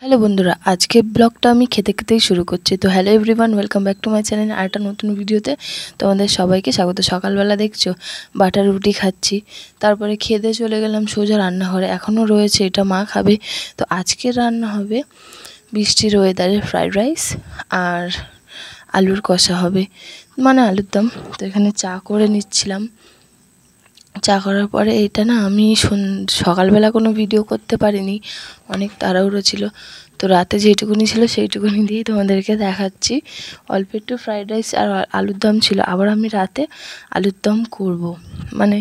Hello বন্ধুরা, আজকে ব্লগটা আমি খেতে খেতেই শুরু করছি। তো hello everyone, welcome back to my channel. আরেকটা নতুন ভিডিওতে তোমাদের সবাইকে স্বাগত। সকালবেলা দেখছো বাটার রুটি খাচ্ছি, তারপরে খেতে চলে গেলাম সোজা রান্নাঘরে। এখনও রয়েছে, এটা মা খাবে। তো আজকের রান্না হবে বৃষ্টির ওয়েদারে ফ্রাইড রাইস আর আলুর কষা হবে, মানে আলুর দম। তো এখানে চা করে নিচ্ছিলাম। চা করার পরে এইটা না আমি সকালবেলা কোনো ভিডিও করতে পারিনি, অনেক তাড়াহুড়ো ছিল। তো রাতে যেটুকুনি ছিল সেইটুকুনি দিয়েই তোমাদেরকে দেখাচ্ছি। অল্প একটু ফ্রাইড রাইস আর আলুর দম ছিল। আবার আমি রাতে আলুর দম করব, মানে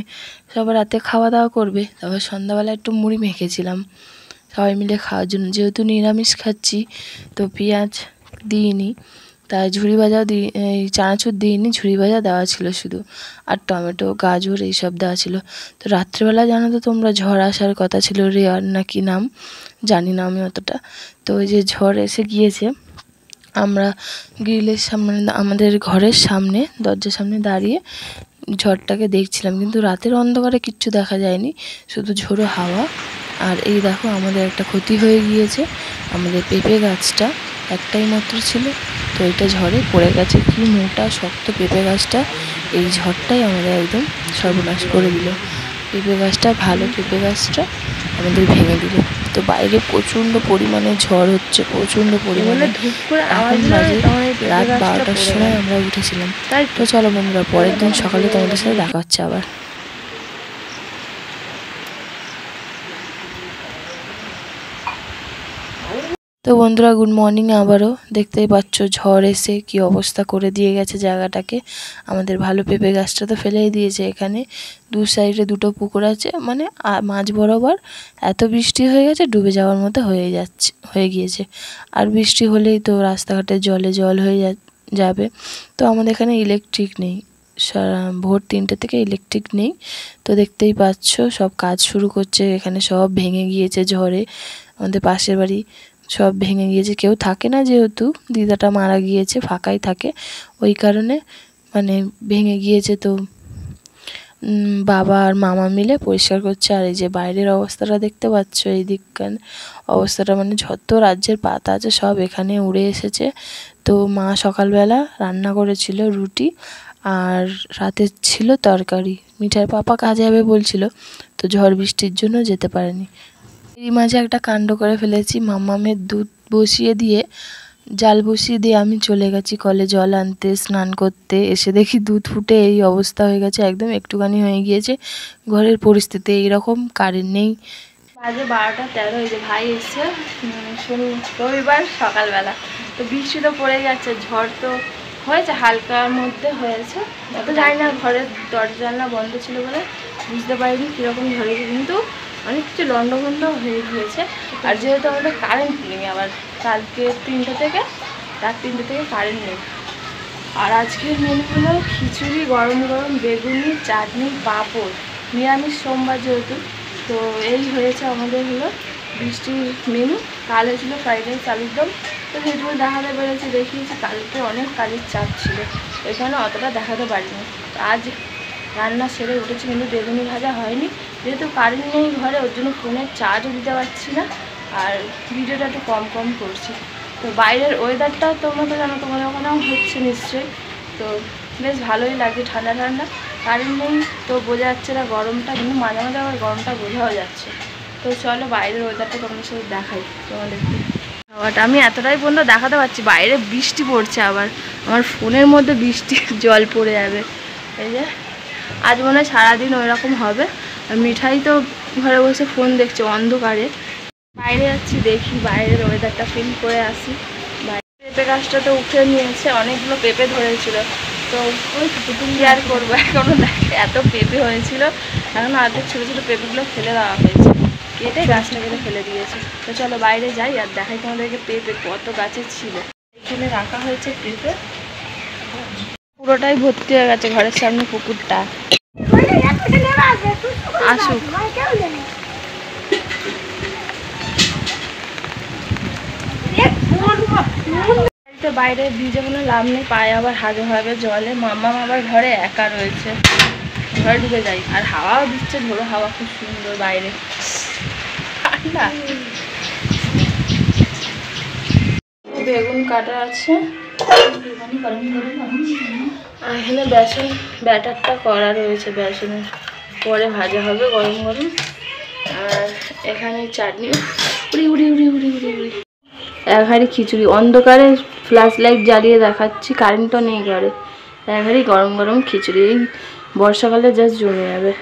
সবাই রাতে খাওয়া দাওয়া করবে। তারপর সন্ধ্যাবেলা একটু মুড়ি মেখেছিলাম সবাই মিলে খাওয়ার জন্য। যেহেতু নিরামিষ খাচ্ছি তো পেঁয়াজ দিইনি, তাই ঝুড়ি ভাজাও এই চানাচুর দিইনি, ঝুড়ি ভাজা দেওয়া ছিল শুধু, আর টমেটো গাজর এইসব দেওয়া ছিল। তো রাত্রেবেলা জানো তো তোমরা ঝড় আসার কথা ছিল, রেয়ার না কি নাম জানি না আমি অতটা। তো ওই যে ঝড় এসে গিয়েছে, আমরা গ্রিলের সামনে, আমাদের ঘরের সামনে দরজার সামনে দাঁড়িয়ে ঝড়টাকে দেখছিলাম, কিন্তু রাতের অন্ধকারে কিচ্ছু দেখা যায়নি, শুধু ঝোড়ো হাওয়া। আর এই দেখো আমাদের একটা ক্ষতি হয়ে গিয়েছে, আমাদের পেঁপে গাছটা একটাই মাত্র ছিল, তো এটা ঝড়ে পড়ে গেছে। কি মোটা শক্ত পেঁপে গাছটা, এই ঝড়টাই আমাদের একদম সর্বনাশ করে দিল। পেঁপে গাছটা, ভালো পেঁপে গাছটা আমাদের ভেঙে দিল। তো বাইরে প্রচণ্ড পরিমাণে ঝড় হচ্ছে, প্রচণ্ড পরিমাণে। এখন বাজে রাত 12টার সময় আমরা উঠেছিলাম। তো চলো বন্ধুরা, পরের দিন সকালে তোমাদের সাথে দেখা হচ্ছে আবার। তো বন্ধুরা গুড মর্নিং আবারও। দেখতেই পাচ্ছ ঝড় এসে কি অবস্থা করে দিয়ে গেছে জায়গাটাকে। আমাদের ভালো পেঁপে গাছটা তো ফেলেই দিয়েছে। এখানে দু সাইডে দুটো পুকুর আছে, মানে মাঝ বরাবর এত বৃষ্টি হয়ে গেছে ডুবে যাওয়ার মতো হয়ে গিয়েছে। আর বৃষ্টি হলেই তো রাস্তাঘাটে জল হয়ে যাবে। তো আমাদের এখানে ইলেকট্রিক নেই, ভোর 3টে থেকে ইলেকট্রিক নেই। তো দেখতেই পাচ্ছ সব কাজ শুরু করছে। এখানে সব ভেঙে গিয়েছে ঝড়ে, আমাদের পাশের বাড়ি সব ভেঙে গিয়েছে। কেউ থাকে না, যেহেতু দিদাটা মারা গিয়েছে, ফাঁকাই থাকে, ওই কারণে মানে ভেঙে গিয়েছে। তো বাবা আর মামা মিলে পরিষ্কার করছে। আর এই যে বাইরের অবস্থাটা দেখতে পাচ্ছ, এই দিককার অবস্থাটা, মানে যত রাজ্যের পাতা আছে সব এখানে উড়ে এসেছে। তো মা সকালবেলা রান্না করেছিল রুটি, আর রাতে ছিল তরকারি। মিঠার পাপা কাজে যাবে বলছিল, তো ঝড় বৃষ্টির জন্য যেতে পারেনি। এই মাঝে একটা কাণ্ড করে ফেলেছি, মাম্মামের দুধ জাল বসিয়ে দিয়ে আমি চলে গেছি কলে জল আনতে, স্নান করতে। এসে দেখি দুধ ফুটে এই অবস্থা হয়ে গেছে, একদম একটুখানি হয়ে গিয়েছে ঘরের পরিস্থিতি এইরকম। কারেন্ট নেই, বাজে 12টা 13। এই যে ভাই এসছে রবিবার সকালবেলা। তো বৃষ্টি তো পড়ে যাচ্ছে, ঝড় তো হয়েছে হালকার মধ্যে হয়েছে, অত জানি না, ঘরের দরজা জানলা বন্ধ ছিল বলে বুঝতে পারিনি কীরকম ঝড়েছে, কিন্তু অনেক কিছু লন্ডভন্ড হয়েছে। আর যেহেতু আমাদের কারেন্ট নেই, আবার কালকে রাত 3টে থেকে কারেন্ট নেই। আর আজকের মেনু হলো খিচুড়ি, গরম গরম বেগুনি, চাটনি, পাঁপড়। নিরামিষ সোমবার যেহেতু, তো এই হয়েছে আমাদের হলো বৃষ্টির মেনু। কাল হয়েছিল ফ্রাইড রাইস আলুর দম, তো যেটুকু দেখাতে পেরেছি দেখিয়েছি। কালকে অনেক কাজের চাপ ছিল, ওইখানে অতটা দেখাতে পারিনি। আজ রান্না সেরে উঠেছি, কিন্তু বেগুনি ভাজা হয়নি, যেহেতু কারেন্ট নেই ঘরে, ওর জন্য ফোনের চার্জও দিতে পারছি না, আর ভিডিওটা একটু কম করছি। তো বাইরের ওয়েদারটা তোমরা তো জানো, তোমাদের ওখানেও হচ্ছে নিশ্চয়ই। তো বেশ ভালোই লাগছে, ঠান্ডা ঠান্ডা। কারেন্ট নেই তো বোঝা যাচ্ছে না গরমটা, কিন্তু মাঝে মাঝে আবার গরমটা বোঝাও যাচ্ছে। তো চলো বাইরের ওয়েদারটা তোমাদের সাথে দেখাই তোমাদেরকে। হাওয়াটা আমি এতটাই পর্যন্ত দেখাতে পারছি, বাইরে বৃষ্টি পড়ছে, আবার আমার ফোনের মধ্যে বৃষ্টির জল পড়ে যাবে। এই যে আজ মনে হয় সারাদিন ওই রকম হবে। আর মিঠাই তো ঘরে বসে ফোন দেখছে অন্ধকারে। বাইরে যাচ্ছি, দেখি বাইরের ওয়েদারটা ফিল করে আসি। পেঁপে গাছটা তো উঠে নিয়েছে, অনেকগুলো পেঁপে ধরেছিল, তো ওই কি আর করবো, এখনও দেখে এত পেঁপে হয়েছিল, এখন আর্ধেক ছোটো ছোটো পেঁপেগুলো ফেলে দেওয়া হয়েছে, কেটে গাছটা কেটে ফেলে দিয়েছে। তো চলো বাইরে যাই আর দেখাই তোমাদেরকে পেঁপে কত গাছে ছিল। এখানে রাখা হয়েছে পেঁপে, পুরোটাই ভর্তি হয়ে গেছে ঘরের সামনে পুকুরটা। আসুক, বাইরে ভিজে কোনো লাভ নেই, পায়ে আবার হাজে হবে জলে। মাম্মা আবার ঘরে একা রয়েছে, ঘরে ঢুকে যাই। আর হাওয়াও দিচ্ছে, ঝোড়ো হাওয়া, খুব সুন্দর বাইরে ঠান্ডা। বেগুন কাটা আছে, আর এখানে বেসন ব্যাটারটা করা রয়েছে, বেসনের পরে ভাজা হবে গরম গরম। আর এখানে চাটনি, উড়ি উড়ি উড়ি উড়ি উড়ি উড়ি, এক হাঁড়ি খিচুড়ি। অন্ধকারে ফ্ল্যাশ লাইট জ্বালিয়ে দেখাচ্ছি, কারেন্টও নেই ঘরে। এক হাঁড়ি গরম গরম খিচুড়ি, এই বর্ষাকালে জাস্ট জমে যাবে।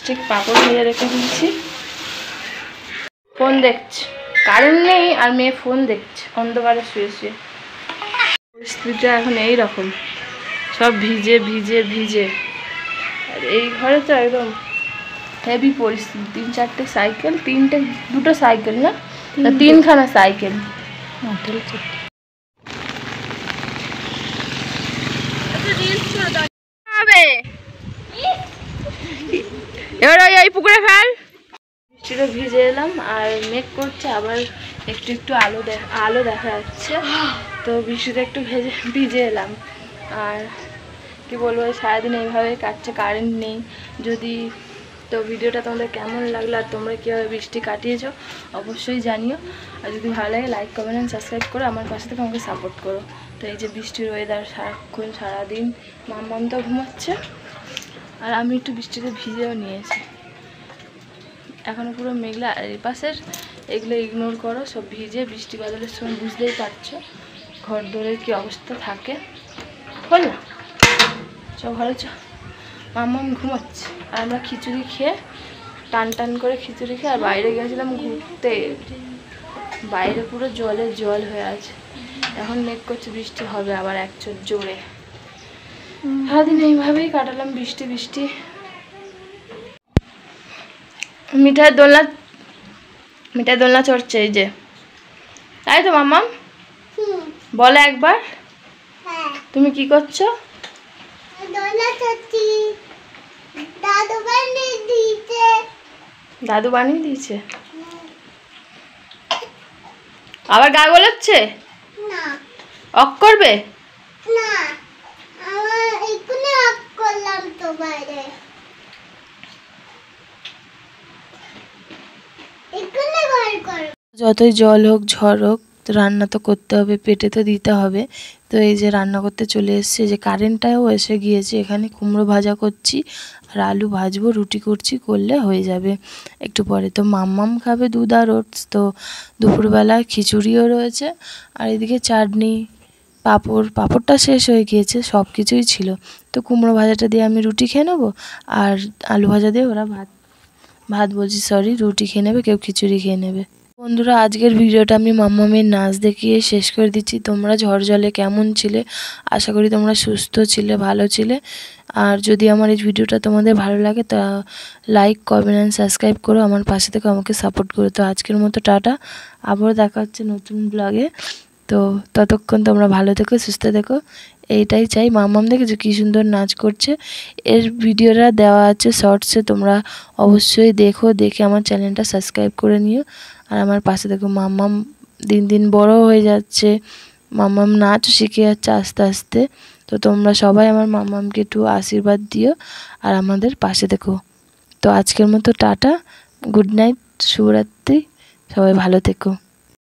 ঠিক পাঁপড় ভেজে রেখে দিয়েছি। ফোন দেখছি, কারেন্ট নেই আর মেয়ে ফোন দেখছে অন্ধকারে শুয়ে শুয়ে। পরিস্থিতিটা এখন এইরকম, সব ভিজে ভিজে ভিজে। আর এই ঘরে তো একদম হেভি পরিস্থিতি। 3-4টে সাইকেল, দুটো সাইকেল না, 3খানা সাইকেল। এবার ওই পুকুরে ফেল। বৃষ্টিটা ভিজে এলাম, আর মেঘ করছে, আবার একটু একটু আলো দেখা যাচ্ছে। তো বৃষ্টিতে একটু ভিজে এলাম। আর কি বলবো, সারাদিন এইভাবে কাটছে, কারেন্ট নেই। তো ভিডিওটা তোমাদের কেমন লাগলো আর তোমরা কীভাবে বৃষ্টি কাটিয়েছো অবশ্যই জানিও। আর যদি ভালো লাগে লাইক কমেন্ট অ্যান্ড সাবস্ক্রাইব করো, আমার পাশে থেকে আমাকে সাপোর্ট করো। তো এই যে বৃষ্টির ওয়েদার, সারাদিন মাম্মাম তো ঘুমাচ্ছে, আর আমি একটু বৃষ্টিতে ভিজেও নিয়েছি। এখনও পুরো মেঘলা, আর এই পাশের এগুলো ইগনোর করো, সব ভিজে। বৃষ্টি বাদলের সময় বুঝতেই পারছো ঘর দোরের কী অবস্থা থাকে। বল না, চ ঘরে চ। মাম্মাম ঘুমাচ্ছে, আর আমরা খিচুড়ি খেয়ে টান করে খিচুড়ি খেয়ে আর বাইরে গেছিলাম ঘুরতে। বাইরে পুরো জলে জল হয়ে আছে। এখন মেঘ করছে, বৃষ্টি হবে আবার একচোট জোরে। সারাদিন এইভাবেই কাটালাম, বৃষ্টি বৃষ্টি। মিঠাইয়ের দোলনা চড়ছে এই যে, তাই তো মাম্মাম? বলো একবার, তুমি কি করছো? দাদু বানিয়ে দিয়েছে। আবার গা গোলাচ্ছে, অক করবে? যতই জল হোক ঝড় হোক, রান্না তো করতে হবে, পেটে তো দিতে হবে। তো এই যে রান্না করতে চলে এসছে, যে কারেন্টটাও এসে গিয়েছে। এখানে কুমড়ো ভাজা করছি আর আলু ভাজবো, রুটি করছি, করলে হয়ে যাবে একটু পরে। তো মাম্মাম খাবে দুধ আর ওটস। তো দুপুরবেলা খিচুড়িও রয়েছে, আর এদিকে চাটনি, পাঁপড়টা শেষ হয়ে গিয়েছে, সব কিছুই ছিল। তো কুমড়ো ভাজাটা দিয়ে আমি রুটি খেয়ে নেবো, আর আলু ভাজা দিয়ে ওরা রুটি খেয়ে নেবে, কেউ খিচুড়ি খেয়ে নেবে। বন্ধুরা, আজকের ভিডিওটা আমি মাম্মামের নাচ দেখিয়ে শেষ করে দিচ্ছি। তোমরা ঝড় জলে কেমন ছিলে? আশা করি তোমরা সুস্থ ছিলে, ভালো ছিলে। আর যদি আমার এই ভিডিওটা তোমাদের ভালো লাগে তা লাইক কমেন্ট অ্যান্ড সাবস্ক্রাইব করো, আমার পাশে থেকে আমাকে সাপোর্ট করো। তো আজকের মতো টাটা, আবারও দেখা হচ্ছে নতুন ব্লগে। তো ততক্ষণ তোমরা ভালো থেকো, সুস্থ থেকো, এইটাই চাই। মাম্মাম দেখেছো কী সুন্দর নাচ করছে। এর ভিডিওটা দেওয়া আছে শর্টসে, তোমরা অবশ্যই দেখো, দেখে আমার চ্যানেলটা সাবস্ক্রাইব করে নিও। আর আমার পাশে দেখো, মাম্মাম দিন দিন বড় হয়ে যাচ্ছে, মাম্মাম নাচও শিখে যাচ্ছে আস্তে আস্তে। তো তোমরা সবাই আমার মাম্মামকে একটু আশীর্বাদ দিও আর আমাদের পাশে দেখো। তো আজকের মতো টাটা, গুড নাইট, শুভরাত্রি, সবাই ভালো থেকো।